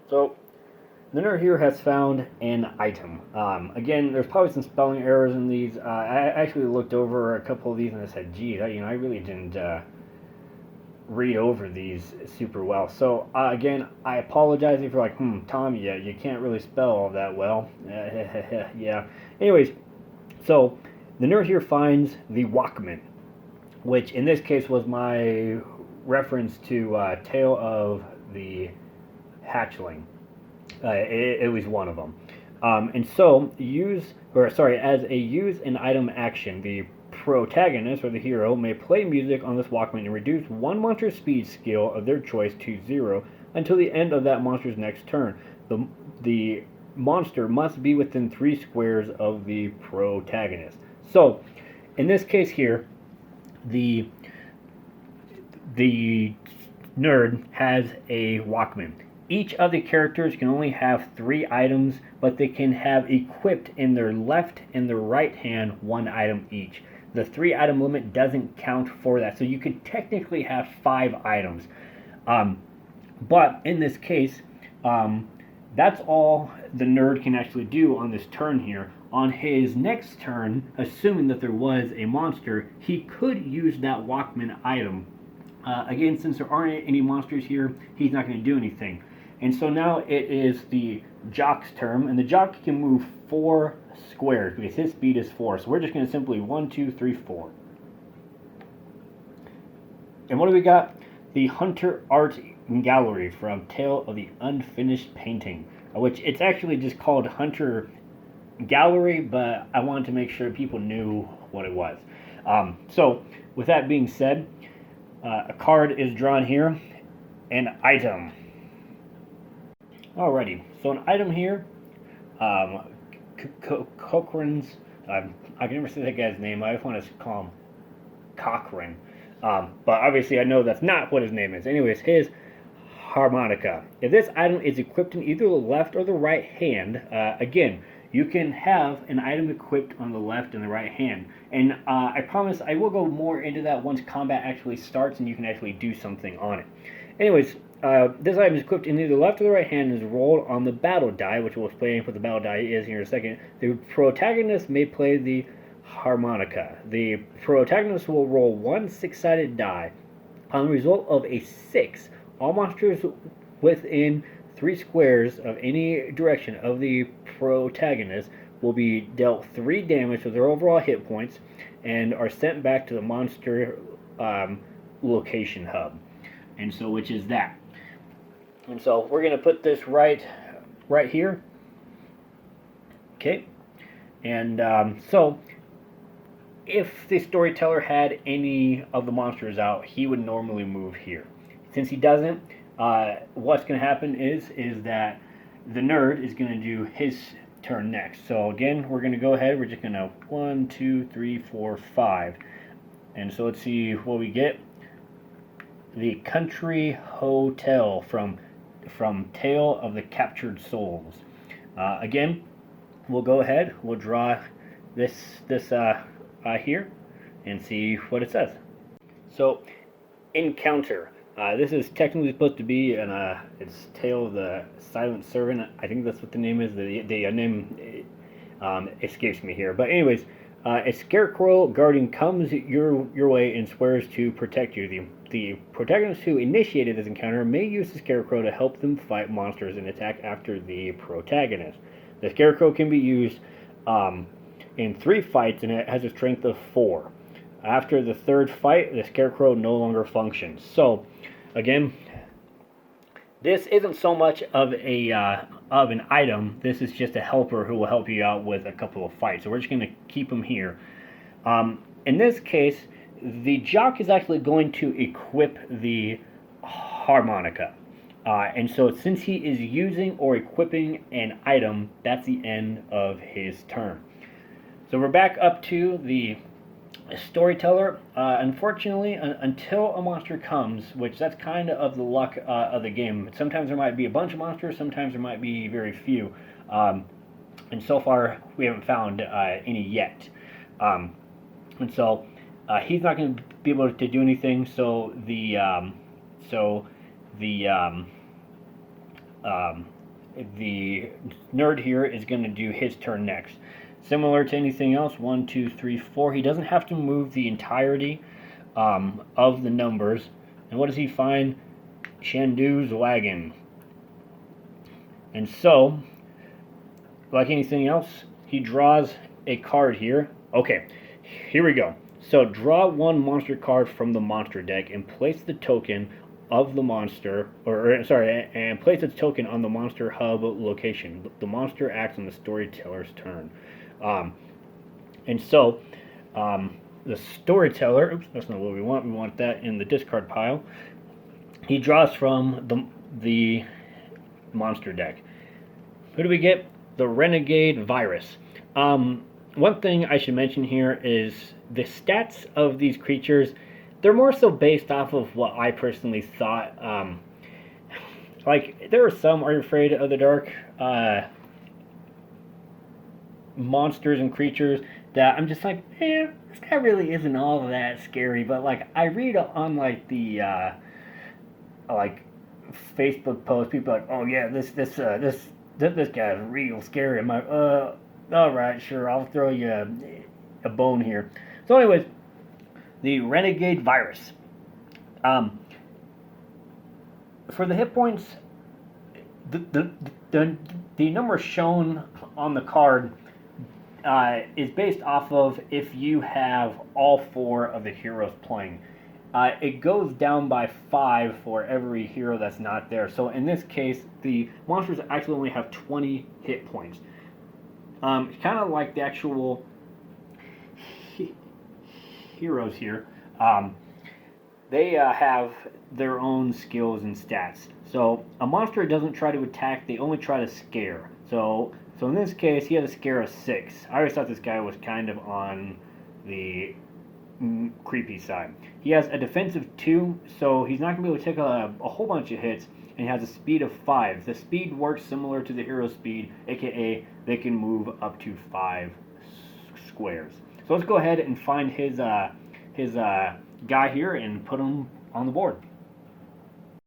So the nerd here has found an item. Again, there's probably some spelling errors in these. I actually looked over a couple of these and I said, "Geez, I really didn't read over these super well." So again, I apologize if you're like, Tom, yeah, you can't really spell all that well." Yeah. Anyways, so the nerd here finds the Walkman, which in this case was my reference to Tale of the Hatchling. It was one of them. And so, as a use an item action, the protagonist or the hero may play music on this Walkman and reduce one monster's speed scale of their choice to 0 until the end of that monster's next turn. The monster must be within 3 squares of the protagonist. So, in this case here, the the nerd has a Walkman. Each of the characters can only have 3 items, but they can have equipped in their left and their right hand 1 item each. The 3 item limit doesn't count for that, so you could technically have 5 items. But in this case, that's all the nerd can actually do on this turn here. On his next turn, assuming that there was a monster, he could use that Walkman item. Again, since there aren't any monsters here, he's not going to do anything. And so now it is the jock's turn, and the jock can move 4 squares because his speed is 4. So we're just going to simply 1, 2, 3, 4. And what do we got? The Hunter Art Gallery from Tale of the Unfinished Painting, which it's actually just called Hunter Gallery, but I wanted to make sure people knew what it was. So with that being said, a card is drawn here, an item. Alrighty, so an item here, Cochrane's, I can never say that guy's name, I just want to call him Cochrane. But obviously I know that's not what his name is. Anyways, his harmonica. If this item is equipped in either the left or the right hand, again, you can have an item equipped on the left and the right hand. And I promise I will go more into that once combat actually starts and you can actually do something on it. Anyways, this item is equipped in either the left or the right hand and is rolled on the battle die, which we'll explain what the battle die is here in a second. The protagonist may play the harmonica. The protagonist will roll one 6-sided die. On the result of a 6, all monsters within 3 squares of any direction of the protagonist will be dealt 3 damage with their overall hit points and are sent back to the monster location hub. And so, which is that. And so we're going to put this right here. Okay. And so if the storyteller had any of the monsters out, he would normally move here. Since he doesn't, what's going to happen is that the nerd is going to do his turn next. So again, we're going to go ahead. We're just going to 1, 2, 3, 4, 5. And so let's see what we get. The Country Hotel from Tale of the Captured Souls. Again, we'll go ahead. We'll draw this here and see what it says. So, encounter. This is technically supposed to be it's Tale of the Silent Servant. I think that's what the name is. The name escapes me here. But anyways, a scarecrow guardian comes your way and swears to protect you. The protagonist who initiated this encounter may use the scarecrow to help them fight monsters and attack after the protagonist. The scarecrow can be used in 3 fights and it has a strength of 4. After the 3rd fight, the scarecrow no longer functions. So, again, this isn't so much of an item. This is just a helper who will help you out with a couple of fights. So we're just going to keep him here. In this case, the jock is actually going to equip the harmonica. And so since he is using or equipping an item, that's the end of his turn. So we're back up to the storyteller. Unfortunately, until a monster comes, which that's kind of the luck of the game. Sometimes there might be a bunch of monsters, sometimes there might be very few. And so far, we haven't found any yet. And so he's not going to be able to do anything. So the the nerd here is going to do his turn next. Similar to anything else, 1, 2, 3, 4. He doesn't have to move the entirety of the numbers. And what does he find? Shandu's wagon. And so, like anything else, he draws a card here. Okay, here we go. So draw one monster card from the monster deck and place the token of the monster, and place its token on the monster hub location. The monster acts on the storyteller's turn. Um, and so, the storyteller, oops, that's not what we want. We want that in the discard pile. He draws from the monster deck. Who do we get? The Renegade Virus. One thing I should mention here is the stats of these creatures. They're more so based off of what I personally thought. Like, there are some Are You Afraid of the Dark monsters and creatures that I'm just like, this guy really isn't all that scary. But like, I read on like the like Facebook posts, people are like, oh yeah, this guy's real scary. I'm like, all right, sure, I'll throw you a bone here. So, anyways, the Renegade Virus. For the hit points, the number shown on the card is based off of if you have all 4 of the heroes playing. It goes down by 5 for every hero that's not there. So in this case, the monsters actually only have 20 hit points. It's kind of like the actual heroes here. They have their own skills and stats. So a monster doesn't try to attack; they only try to scare. So in this case, he had a scare of 6. I always thought this guy was kind of on the creepy side. He has a defensive 2, so he's not going to be able to take a whole bunch of hits, and he has a speed of 5. The speed works similar to the hero's speed, aka they can move up to 5 squares. So let's go ahead and find his guy here and put him on the board.